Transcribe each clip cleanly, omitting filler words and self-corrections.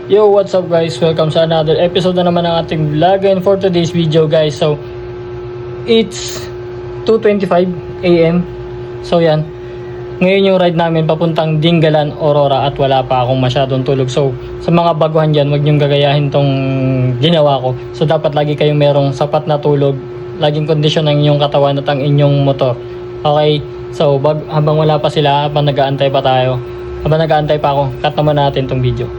Yo, what's up guys? Welcome sa another episode na naman ng ating vlog. And for today's video guys, so it's 2:25 AM. So yan, ngayon yung ride namin papuntang Dingalan, Aurora, at wala pa akong masyadong tulog. So sa mga baguhan dyan, wag niyong gagayahin tong ginawa ko. So dapat lagi kayong merong sapat na tulog, laging kondisyon ng inyong katawan at ang inyong motor. Okay, so habang wala pa sila, habang nag-aantay pa ako, cut naman natin tong video.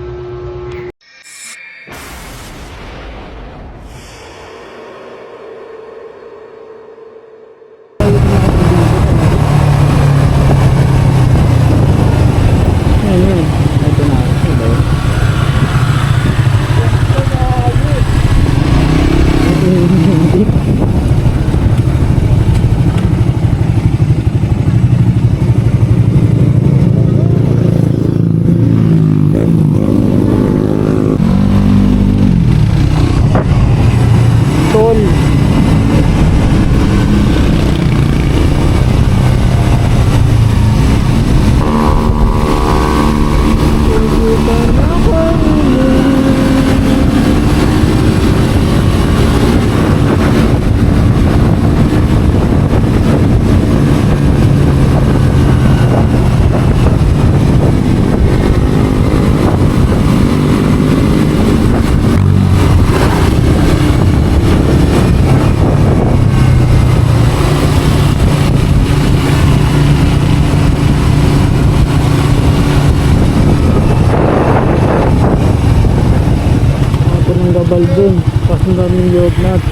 Gabal dun, pasang daming yog nut,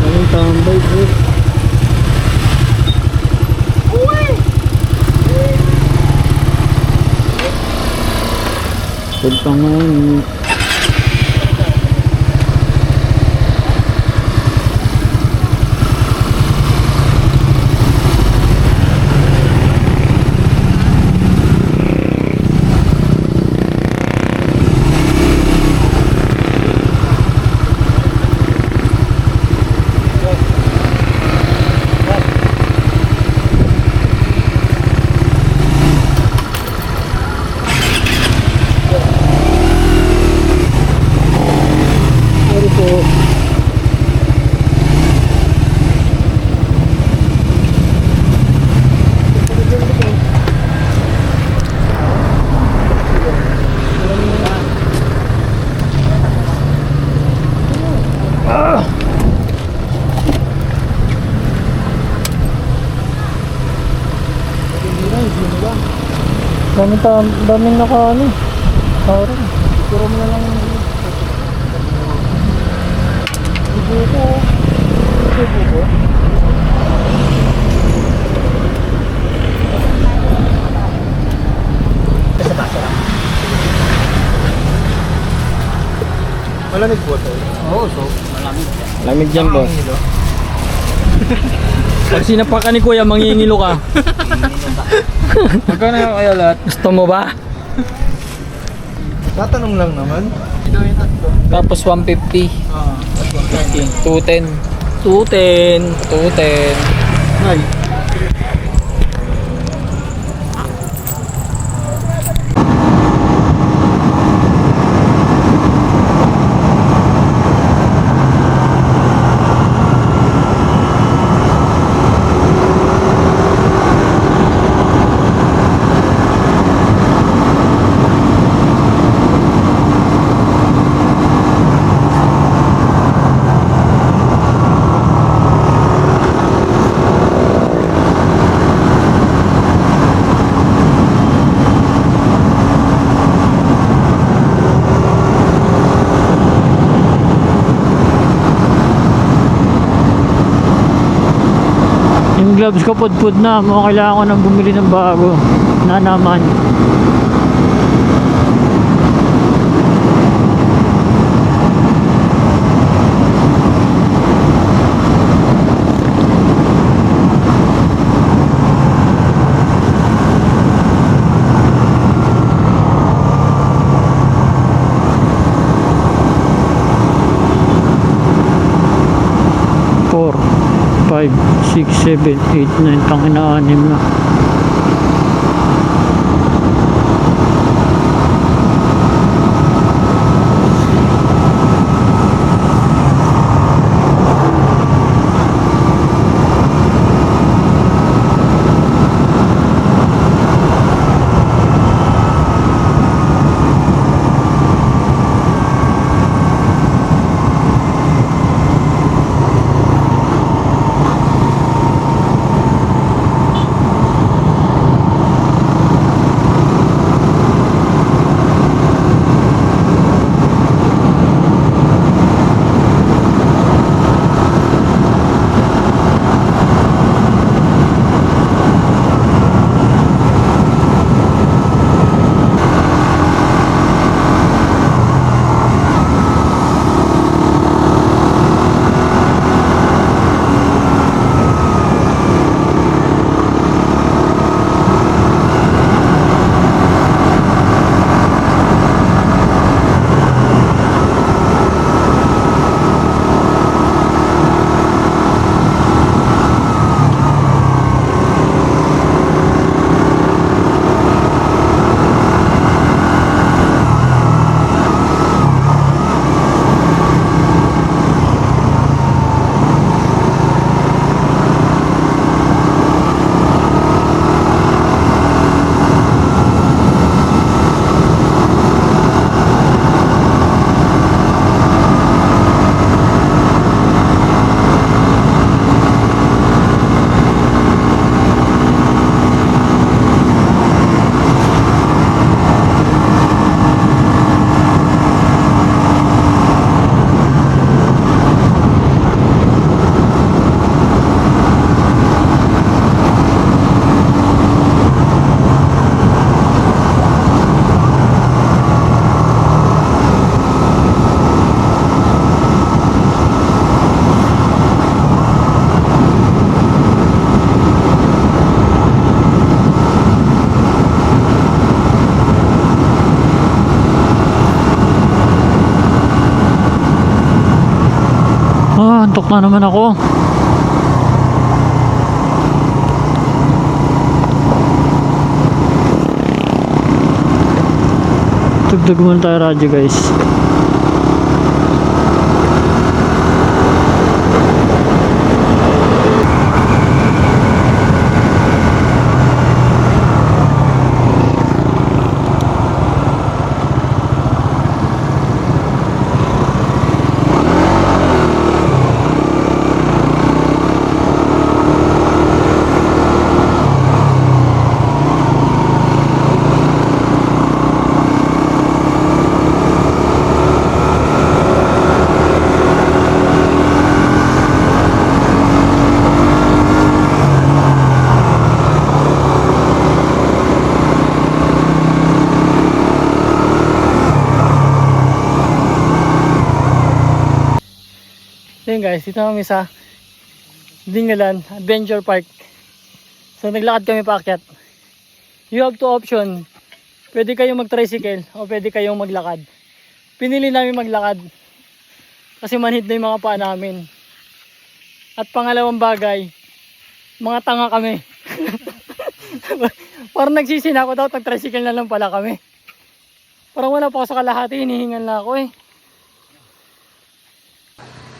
daming tambay bro. Punta ngayon daming naka ano parang puro mo na lang buko sa baso lang malamig po ito. Oo, so malamig dyan boss. Pag sinapakan ni kuya, mangingilo ka. Magkano yung kaya lahat? Gusto mo ba? Tatanong lang naman. Tapos 150. 210. 210. 210. Ay. Yung gloves ko pudpud na, mukhang kailangan ko nang bumili ng bago na naman. Four 5, 6, 7, 8, 9, tangina 6 na. Suntok na naman ako. Tugtog muna tayo radyo guys. Yun guys, dito kami sa Dingalan Adventure Park. So naglakad kami paakyat. You have two option. Pwede kayong mag-tricycle o pwede kayong maglakad. Pinili namin maglakad kasi manhid na yung mga paa namin. At pangalawang bagay, mga tanga kami. Parang nagsisina ako daw, nag-tricycle na lang pala kami. Parang wala pa ako sa kalahati, hinihingal na ako eh.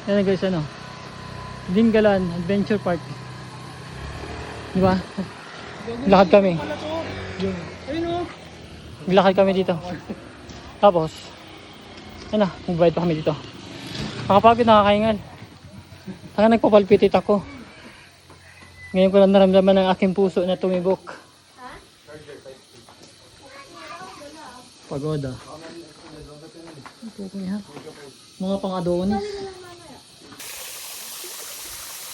Yan na guys, ano, Dingalan Adventure Park. Di ba? Lakad kami. Lakad kami dito. Tapos, ano, magbayad pa kami dito. Nakapagod, nakakahingal. Saka nagpapalpitit ako. Ngayon ko lang naramdaman ng aking puso na tumibok. Pagoda. Mga pang-adonis.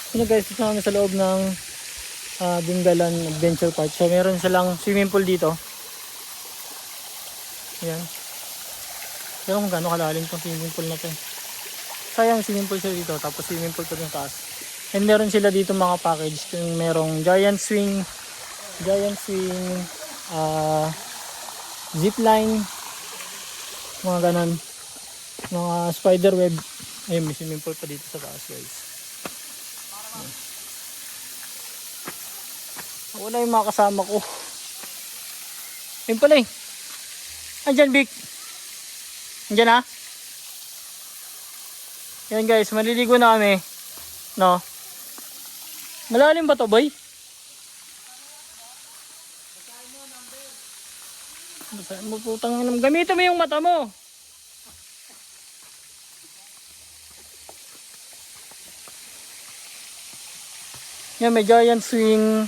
Ano guys, ito kami sa loob ng Dingalan Adventure Park. So meron silang swimming pool dito. Ayan. Pero kung gaano kalalim itong swimming pool na to. Sayang swimming pool sila dito. Tapos swimming pool pa dun taas. And meron sila dito mga package. Yung merong giant swing, zip line, mga ganon. Mga spider web. Ayun, may swimming pool pa dito sa taas guys. Wala yung mga kasama ko. Ayun pala eh. Andyan Vic. Andyan ha. Yan guys, maliligo na kami. No. Malalim ba to boy? Basahin mo putang. Gamitin mo yung mata mo. Yan, may giant swing,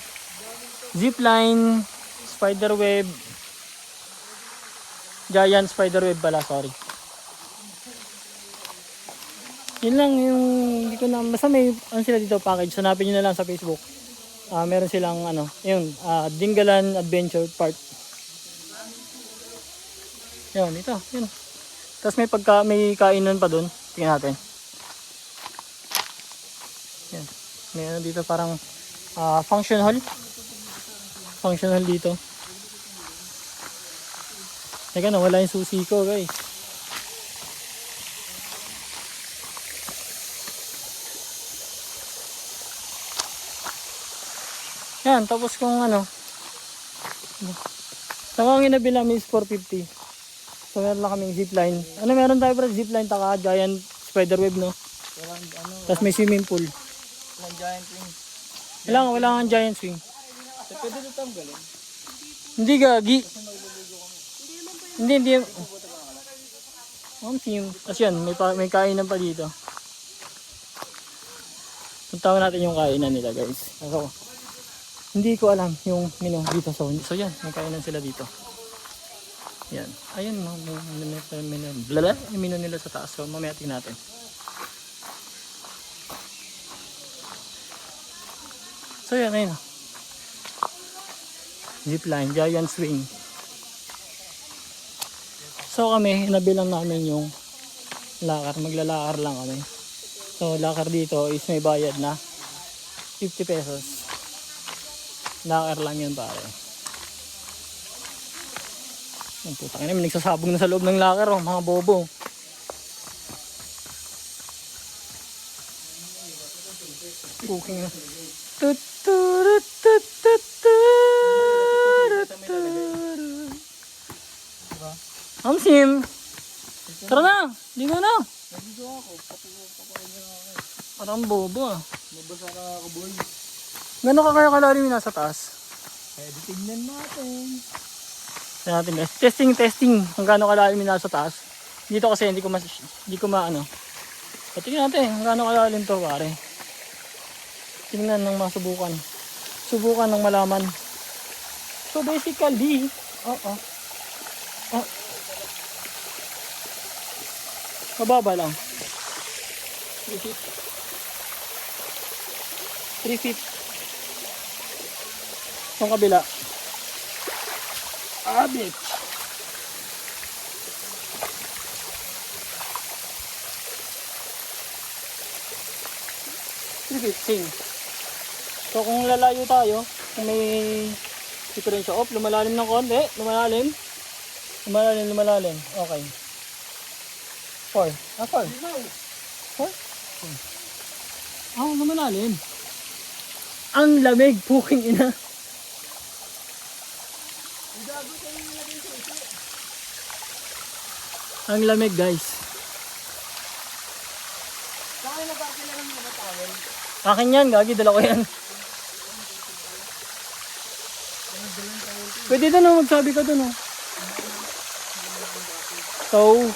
zipline, spider web, giant spider web pala, sorry. Yun lang yung, hindi ko na, basta may, ano sila dito package, hanapin nyo na lang sa Facebook. Meron silang, ano, yun, Dingalan Adventure Park. Yun, ito, yun. Tapos may kainan pa dun, tingnan natin. Yan. May ano dito parang function hall. Function hall dito. Teka na, wala yung susi ko guys. Yan, tapos kung ano. Saka ang inabi namin is 450. So meron lang kaming zipline. Ano meron tayo para zipline, taka giant spider web no? Tapos may swimming pool. Walang giant swing. Wala nga giant swing. So, pwede na tanggalin? Hindi gagi. Hindi. Kasi yan, may kainan pa dito. Puntawan natin yung kainan nila guys. So, hindi ko alam yung menu dito. So yan, may kainan sila dito. Yan. Ayun, yung menu nila sa taas. So mamaya tingnan natin. So yan, ayun. Zipline, giant swing. So kami, nabilang namin yung lakar. Maglalakar lang kami. So lakar dito is may bayad na 50 pesos. Lakar lang yun pare. Ang putang ina, may nagsasabog na sa loob ng lakar, oh, mga bobo. cooking na. Hamsim! Tara na! Ligo na! Nandito ako. Papapain niya ako. Parang bobo ah. Mabasa na ako, boy. Gano'n ka kaya kalalim yung nasa taas? Pwede tingnan natin. Tignan natin guys. Testing. Kung gaano kalalim yung nasa taas. Dito kasi hindi ko maano. So, tingnan natin kung gaano kalalim to pare. Tingnan ng masubukan. Subukan ng malaman. So basically, mababa lang. 3 feet. 3 feet. Yung kabila. Bitch. Sing. So kung lalayo tayo, kung may diferensya, lumalalim ng konti, lumalalim. Okay. 4. 4? Lumalalim. Ang lamig, puking ina. Ang lamig guys. Akin yan, gagi, dala ko yan. Pwede doon oh, magsabi ka doon oh. So,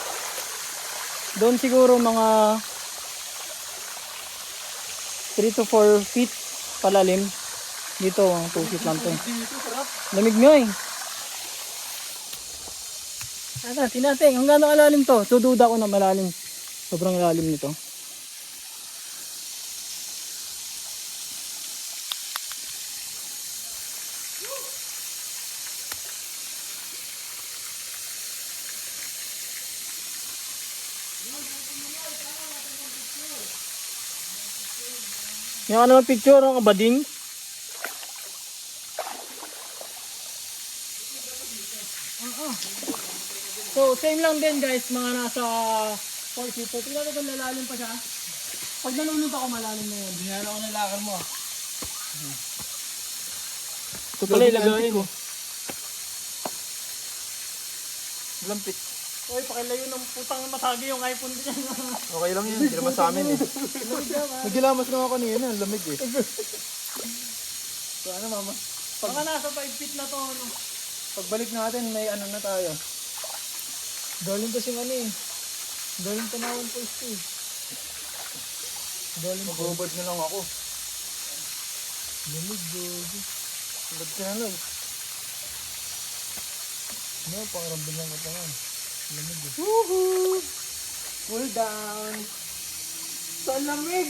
doon siguro mga 3 to 4 feet palalim. Dito, 2 feet lang to. Lamig nyo eh. Tingnan natin, kung gaano kalalim to. Dududa ko na malalim. Sobrang lalim nito. Yung ano picture, ang abading. So, same lang din guys, mga nasa 4 feet. So, tingnan natin kung lalalim pa siya. Pag nalunod ako, malalim na yun. Dinala ko ng lakar mo. Ito pala ilagay ko. Lampit. Uy, pakilayo ng putang matagi yung iPhone din. Okay lang yun. Hindi naman sa amin eh. Nagilamas nga ako kanina. Ang lamig eh. So ano mama? Mga nasa 5 feet na to. Ano? Pagbalik natin may ano na tayo. Galing kasi ano eh. Galing tanawan po ito eh. Galing po. Mag-ubad na lang ako. Lamig baby. Ubad ka na lang. No, pangaramdam lang ko pa nga. Lamig eh. Woohoo! Cool down. Sa lamig!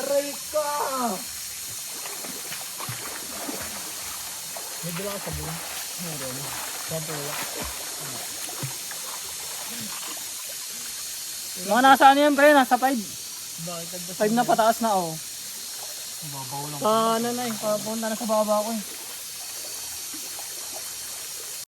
Aray ka! May dala ka sabon. Meron. Sampo wala. Mga nasa ano yan pre? Nasa 5. Bakit? 5 na pataas na oh. Babaw lang. Ano na eh. Papunta na sa baba ko eh.